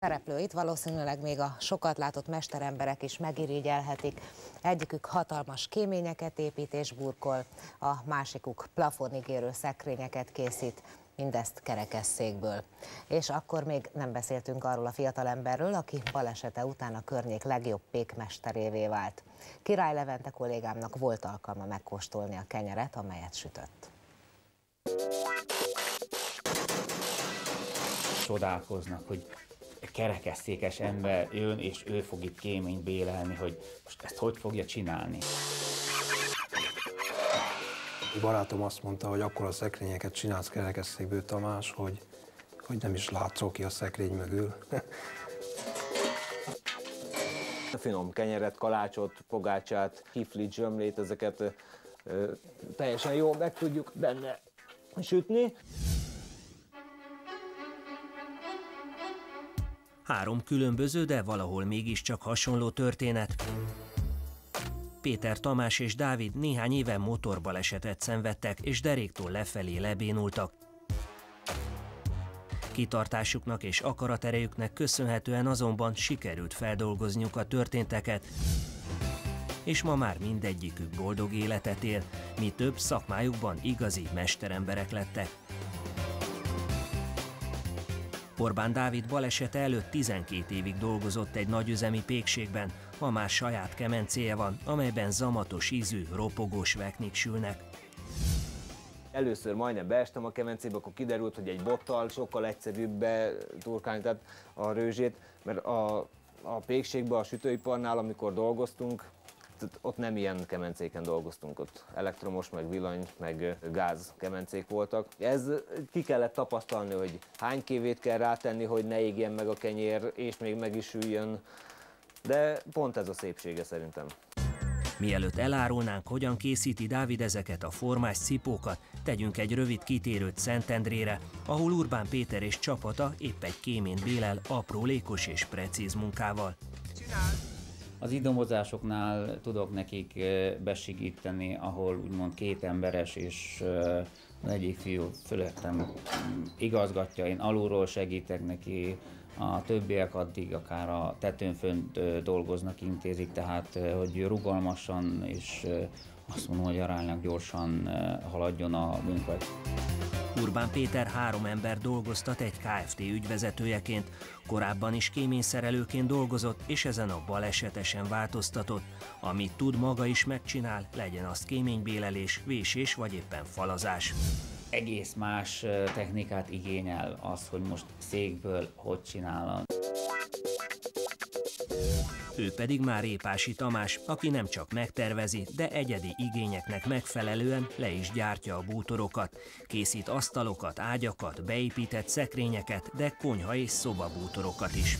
Szereplőit valószínűleg még a sokat látott mesteremberek is megirigyelhetik. Egyikük hatalmas kéményeket épít és burkol, a másikuk plafonig érő szekrényeket készít, mindezt kerekesszékből. És akkor még nem beszéltünk arról a fiatalemberről, aki balesete után a környék legjobb pékmesterévé vált. Király Levente kollégámnak volt alkalma megkóstolni a kenyeret, amelyet sütött. Csodálkoznak, hogy kerekesszékes ember jön, és ő fog itt kéményt bélelni, hogy most ezt hogy fogja csinálni. A barátom azt mondta, hogy akkor a szekrényeket csinálsz kerekesszékből, Tamás, hogy nem is látszol ki a szekrény mögül. A finom kenyeret, kalácsot, pogácsát, kiflit, zsömlét, ezeket teljesen jól meg tudjuk benne sütni. 3 különböző, de valahol mégiscsak hasonló történet. Péter, Tamás és Dávid néhány éve motorbalesetet szenvedtek, és deréktól lefelé lebénultak. Kitartásuknak és akaraterejüknek köszönhetően azonban sikerült feldolgozniuk a történteket, és ma már mindegyikük boldog életet él, mi több szakmájukban igazi mesteremberek lettek. Orbán Dávid balesete előtt 12 évig dolgozott egy nagyüzemi pékségben, ma már saját kemencéje van, amelyben zamatos ízű, ropogós veknik sülnek. Először majdnem beestem a kemencébe, akkor kiderült, hogy egy bottal sokkal egyszerűbb beturkálni tehát a rőzsét, mert a pékségben, a sütőiparnál, amikor dolgoztunk, ott nem ilyen kemencéken dolgoztunk, ott elektromos, meg villany, meg gáz kemencék voltak. Ez ki kellett tapasztalni, hogy hány kévét kell rátenni, hogy ne égjen meg a kenyér, és még meg is süljön, de pont ez a szépsége szerintem. Mielőtt elárulnánk, hogyan készíti Dávid ezeket a formás cipókat, tegyünk egy rövid kitérőt Szentendrére, ahol Urbán Péter és csapata épp egy kéményt bélel aprólékos és precíz munkával. Az idomozásoknál tudok nekik besegíteni, ahol úgymond 2 emberes, és az egyik fiú fölöttem igazgatja, én alulról segítek neki, a többiek addig akár a tetőn fönt dolgoznak, intézik, tehát hogy rugalmasan és azt mondom, hogy aránylag gyorsan haladjon a munka. Urbán Péter 3 ember dolgoztat egy Kft. Ügyvezetőjeként, korábban is kéményszerelőként dolgozott, és ezen a balesetesen változtatott. Amit tud, maga is megcsinál, legyen az kéménybélelés, vésés vagy éppen falazás. Egész más technikát igényel az, hogy most székből hogy csinálod. Ő pedig már Répási Tamás, aki nem csak megtervezi, de egyedi igényeknek megfelelően le is gyártja a bútorokat. Készít asztalokat, ágyakat, beépített szekrényeket, de konyha és szobabútorokat is.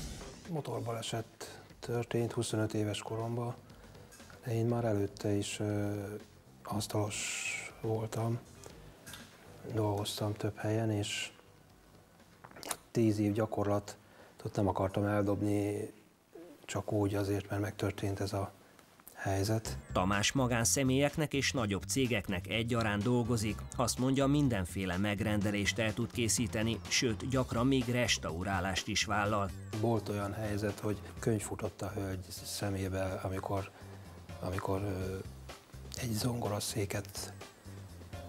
Motorbaleset történt 25 éves koromban, de én már előtte is asztalos voltam. Dolgoztam több helyen, és 10 év gyakorlatot nem akartam eldobni, csak úgy azért, mert megtörtént ez a helyzet. Tamás magánszemélyeknek és nagyobb cégeknek egyaránt dolgozik. Azt mondja, mindenféle megrendelést el tud készíteni, sőt, gyakran még restaurálást is vállal. Volt olyan helyzet, hogy könyv futott a hölgy szemébe, amikor egy zongoraszéket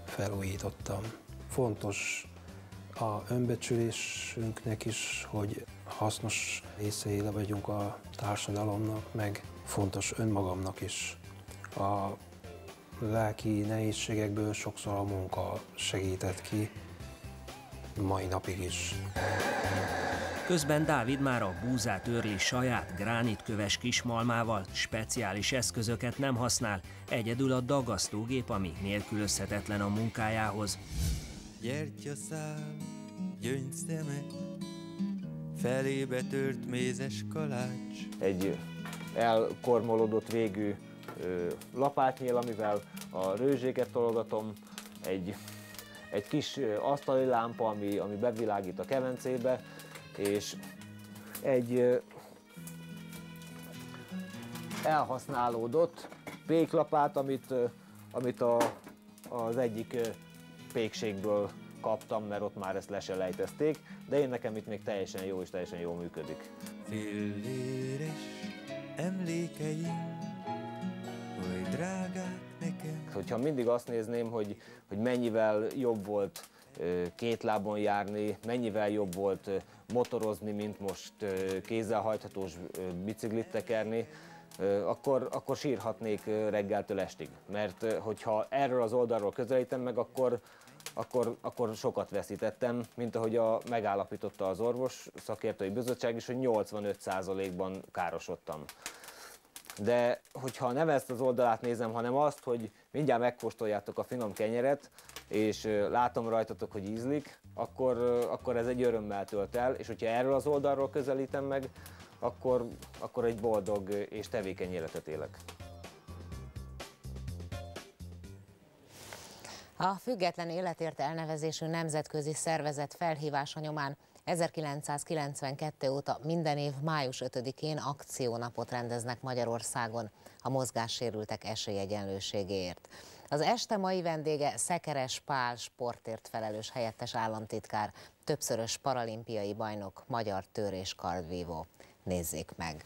felújítottam. Fontos a önbecsülésünknek is, hogy hasznos részei vagyunk a társadalomnak, meg fontos önmagamnak is. A lelki nehézségekből sokszor a munka segített ki, mai napig is. Közben Dávid már a búzát őrli saját gránitköves kismalmával, speciális eszközöket nem használ, egyedül a dagasztógép, ami nélkülözhetetlen a munkájához. Gyertyaszál, gyöngyszeme, felébe tört mézes kalács. Egy elkormolódott végű lapátnyél, amivel a rőzséket tologatom, egy kis asztali lámpa, ami bevilágít a kemencébe, és egy elhasználódott péklapát, amit az egyik pékségből kaptam, mert ott már ezt leselejtezték, de én nekem itt még teljesen jó és teljesen jól működik. Filléres emlékeim, oly drágák nekem. Hogyha mindig azt nézném, hogy mennyivel jobb volt két lábon járni, mennyivel jobb volt motorozni, mint most kézzel hajthatós biciklit tekerni, akkor sírhatnék reggeltől estig. Mert hogyha erről az oldalról közelítem meg, akkor sokat veszítettem, mint ahogy megállapította az orvos szakértői bizottság is, hogy 85%-ban károsodtam. De hogyha nem ezt az oldalát nézem, hanem azt, hogy mindjárt megkóstoljátok a finom kenyeret, és látom rajtatok, hogy ízlik, akkor ez egy örömmel tölt el, és hogyha erről az oldalról közelítem meg, akkor egy boldog és tevékeny életet élek. A Független Életért elnevezésű nemzetközi szervezet felhívása nyomán 1992 óta minden év május 5-én akciónapot rendeznek Magyarországon a mozgássérültek esélyegyenlőségéért. Az este mai vendége Szekeres Pál sportért felelős helyettes államtitkár, többszörös paralimpiai bajnok, magyar tőr- és kardvívó. Nézzék meg!